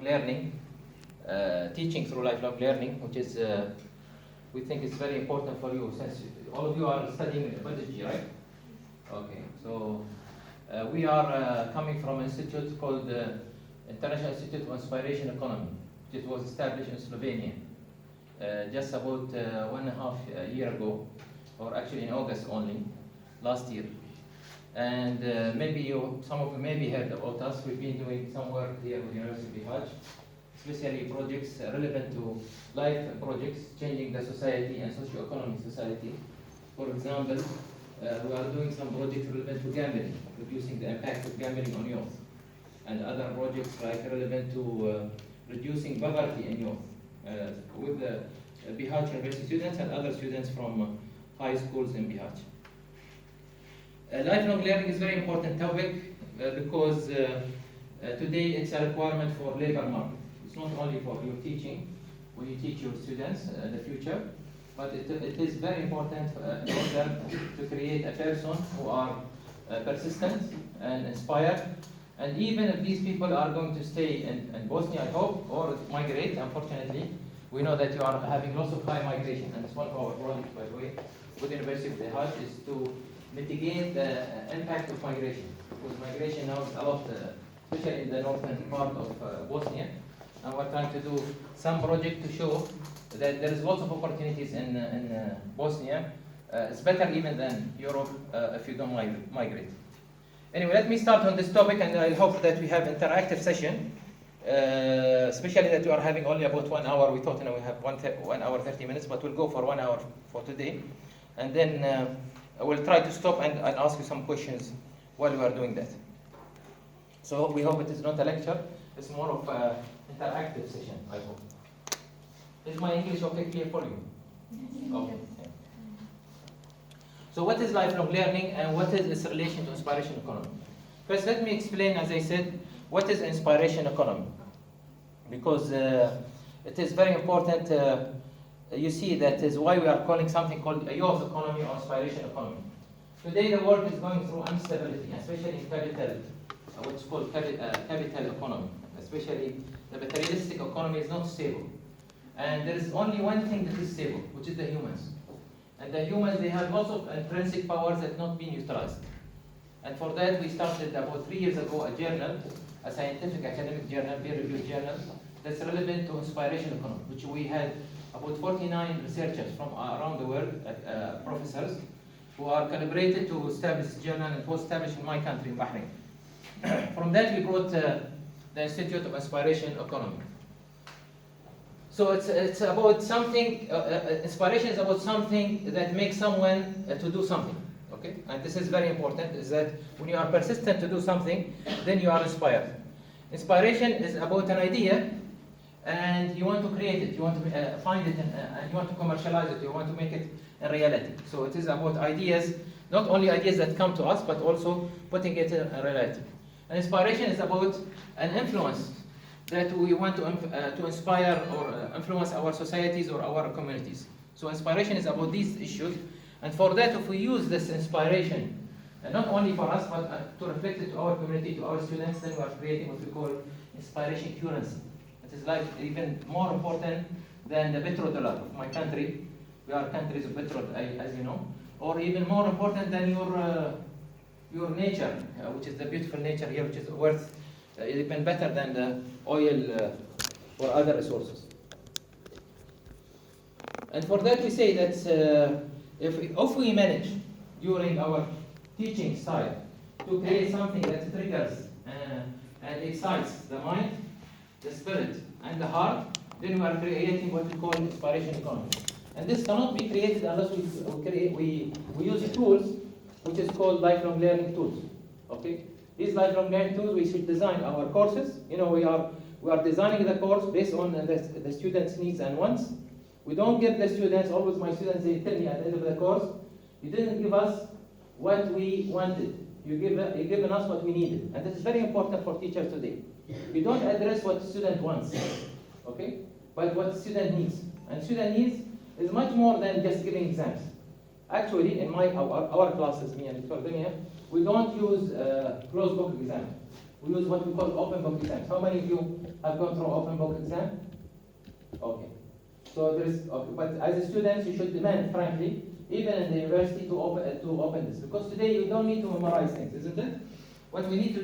Learning, teaching through lifelong learning, which is we think is very important for you since all of you are studying Buheji, right? Okay, so we are coming from an institute called International Institute of Inspiration Economy. It was established in Slovenia just about 1.5 year ago, or actually in August only, last year. And maybe some of you maybe heard about us. We've been doing some work here with University of Buheji, especially projects relevant to life projects, changing the society and socio-economic society. For example, we are doing some projects relevant to gambling, reducing the impact of gambling on youth, and other projects like relevant to reducing poverty in youth with the Buheji University students and other students from high schools in Buheji. Lifelong learning is a very important topic because today it's a requirement for labor market. It's not only for your teaching, when you teach your students in the future, but it is very important in order to create a person who are persistent and inspired. And even if these people are going to stay in Bosnia, I hope, or migrate, unfortunately, we know that you are having lots of high migration, and it's one of our projects, by the way, with the University of Buheji, is to mitigate the impact of migration, because migration now is a lot, especially in the northern part of Bosnia, and we're trying to do some project to show that there is lots of opportunities in Bosnia. It's better even than Europe if you don't migrate. Anyway, let me start on this topic, and I hope that we have interactive session, especially that we are having only about 1 hour. We thought we have 1 hour 30 minutes, but we'll go for 1 hour for today, and then I will try to stop and ask you some questions while we are doing that. So we hope it is not a lecture, it's more of an interactive session, I hope. Is my English okay, clear for you? Okay. Yeah. So what is lifelong learning and what is its relation to inspiration economy? First, let me explain, as I said, what is inspiration economy. Because it is very important. You see, that is why we are calling something called a youth economy or inspiration economy. Today the world is going through instability, especially in capital, what's called capital economy. Especially the materialistic economy is not stable. And there is only one thing that is stable, which is the humans. And the humans, they have lots of intrinsic powers that have not been utilized. And for that we started about 3 years ago a journal, a scientific academic journal, peer-reviewed journal, that's relevant to inspiration economy, which we had about 49 researchers from around the world, professors, who are collaborated to establish this journal, and it was established in my country, in Bahrain. From that we brought the Institute of Inspiration Economy. So it's about something, inspiration is about something that makes someone to do something, okay? And this is very important, is that when you are persistent to do something, then you are inspired. Inspiration is about an idea, and you want to create it, you want to find it, and you want to commercialize it, you want to make it a reality. So it is about ideas, not only ideas that come to us, but also putting it in reality. And inspiration is about an influence that we want to inspire or influence our societies or our communities. So inspiration is about these issues, and for that, if we use this inspiration, not only for us, but to reflect it to our community, to our students, then we are creating what we call inspiration currency. It is like even more important than the petrodollar of my country. We are countries of petrol, as you know, or even more important than your nature, which is the beautiful nature here, which is worth even better than the oil or other resources. And for that we say that if we manage during our teaching style to create something that triggers and excites the mind, the spirit, and the heart, then we are creating what we call inspiration economy. And this cannot be created unless we use tools, which is called lifelong learning tools. Okay? These lifelong learning tools, we should design our courses. You know, we are designing the course based on the students' needs and wants. We don't give the students, always my students, they tell me at the end of the course, you didn't give us what we wanted. You've given us what we needed. And this is very important for teachers today. We don't address what the student wants, okay? But what the student needs. And student needs is much more than just giving exams. Actually, in our classes, me and Dr. Dunya, we don't use closed book exam. We use what we call open book exams. How many of you have gone through open book exam? Okay. So there is, okay. But as a student, you should demand, frankly, even in the university, to open this, because today you don't need to memorize things, isn't it? What we need today